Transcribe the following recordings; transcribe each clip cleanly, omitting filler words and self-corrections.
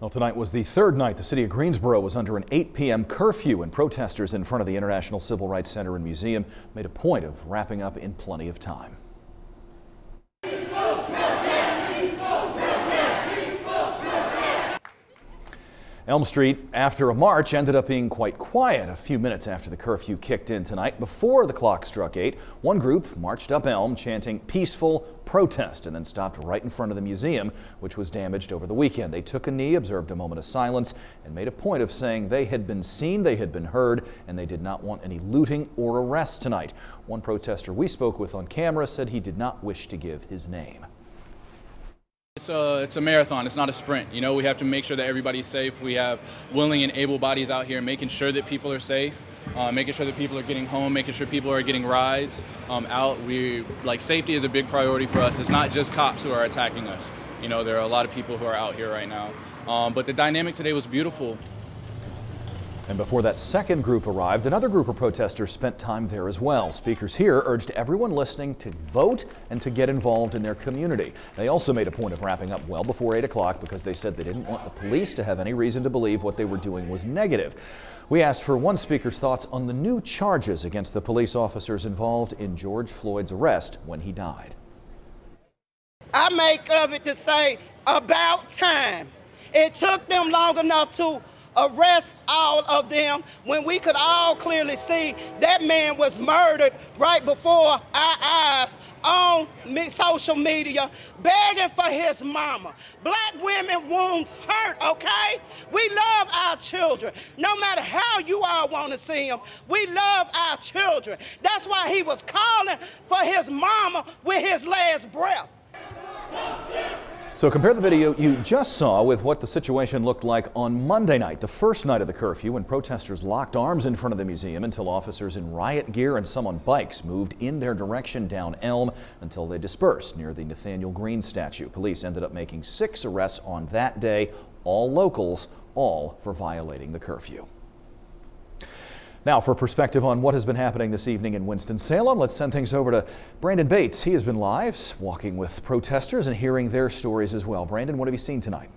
Well, tonight was the third night the city of Greensboro was under an 8 p.m. curfew, and protesters in front of the International Civil Rights Center and Museum made a point of wrapping up in plenty of time. Elm Street, after a march, ended up being quite quiet a few minutes after the curfew kicked in tonight. Before the clock struck 8, one group marched up Elm chanting peaceful protest and then stopped right in front of the museum, which was damaged over the weekend. They took a knee, observed a moment of silence, and made a point of saying they had been seen, they had been heard, and they did not want any looting or arrests tonight. One protester we spoke with on camera said he did not wish to give his name. It's a marathon, it's not a sprint. You know, we have to make sure that everybody's safe. We have willing and able bodies out here making sure that people are safe, making sure that people are getting home, making sure people are getting rides out. Safety is a big priority for us. It's not just cops who are attacking us. You know, there are a lot of people who are out here right now. But the dynamic today was beautiful. And before that second group arrived, another group of protesters spent time there as well. Speakers here urged everyone listening to vote and to get involved in their community. They also made a point of wrapping up well before 8 o'clock because they said they didn't want the police to have any reason to believe what they were doing was negative. We asked for one speaker's thoughts on the new charges against the police officers involved in George Floyd's arrest when he died. I make of it to say about time. It took them long enough to arrest all of them when we could all clearly see that man was murdered right before our eyes on social media, begging for his mama. Black women wounds hurt, okay? We love our children. No matter how you all want to see them, we love our children. That's why he was calling for his mama with his last breath. So compare the video you just saw with what the situation looked like on Monday night, the first night of the curfew, when protesters locked arms in front of the museum until officers in riot gear and some on bikes moved in their direction down Elm until they dispersed near the Nathaniel Greene statue. Police ended up making 6 arrests on that day, all locals, all for violating the curfew. Now, for perspective on what has been happening this evening in Winston-Salem, let's send things over to Brandon Bates. He has been live, walking with protesters and hearing their stories as well. Brandon, what have you seen tonight?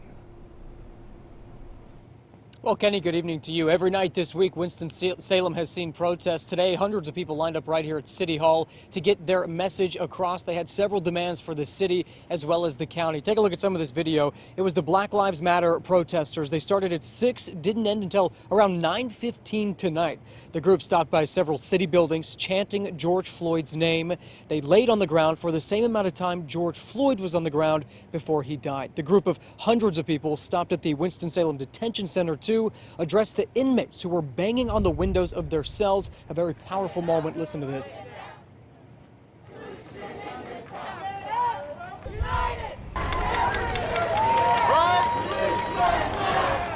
Well, Kenny, good evening to you. Every night this week, Winston-Salem has seen protests. Today, hundreds of people lined up right here at City Hall to get their message across. They had several demands for the city as well as the county. Take a look at some of this video. It was the Black Lives Matter protesters. They started at 6, didn't end until around 9:15 tonight. The group stopped by several city buildings chanting George Floyd's name. They laid on the ground for the same amount of time George Floyd was on the ground before he died. The group of hundreds of people stopped at the Winston-Salem Detention Center to address the inmates who were banging on the windows of their cells. A very powerful moment. Listen to this.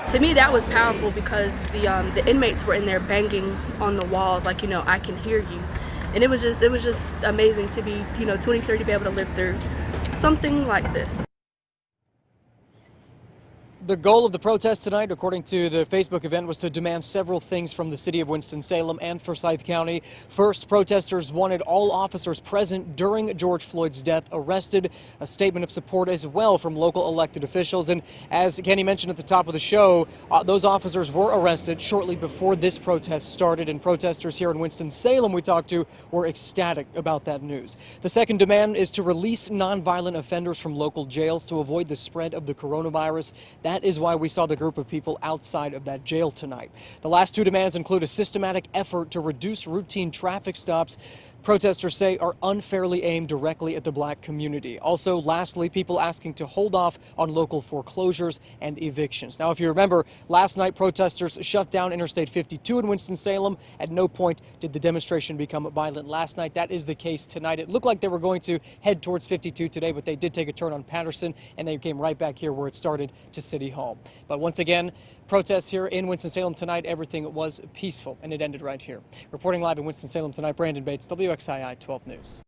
To me, that was powerful because the inmates were in there banging on the walls, like, you know, I can hear you. And it was just amazing to be, 23, to be able to live through something like this. The goal of the protest tonight, according to the Facebook event, was to demand several things from the city of Winston-Salem and Forsyth County. First, protesters wanted all officers present during George Floyd's death arrested, a statement of support as well from local elected officials. And as Kenny mentioned at the top of the show, those officers were arrested shortly before this protest started, and protesters here in Winston-Salem we talked to were ecstatic about that news. The second demand is to release nonviolent offenders from local jails to avoid the spread of the coronavirus. That is why we saw the group of people outside of that jail tonight. The last 2 demands include a systematic effort to reduce routine traffic stops protesters say are unfairly aimed directly at the black community. Also, lastly, people asking to hold off on local foreclosures and evictions. Now, if you remember, last night protesters shut down Interstate 52 in Winston-Salem. At no point did the demonstration become violent last night. That is the case tonight. It looked like they were going to head towards 52 today, but they did take a turn on Patterson, and they came right back here where it started to City Hall. But once again, protests here in Winston-Salem tonight, everything was peaceful, and it ended right here. Reporting live in Winston-Salem tonight, Brandon Bates, WXII 12 News.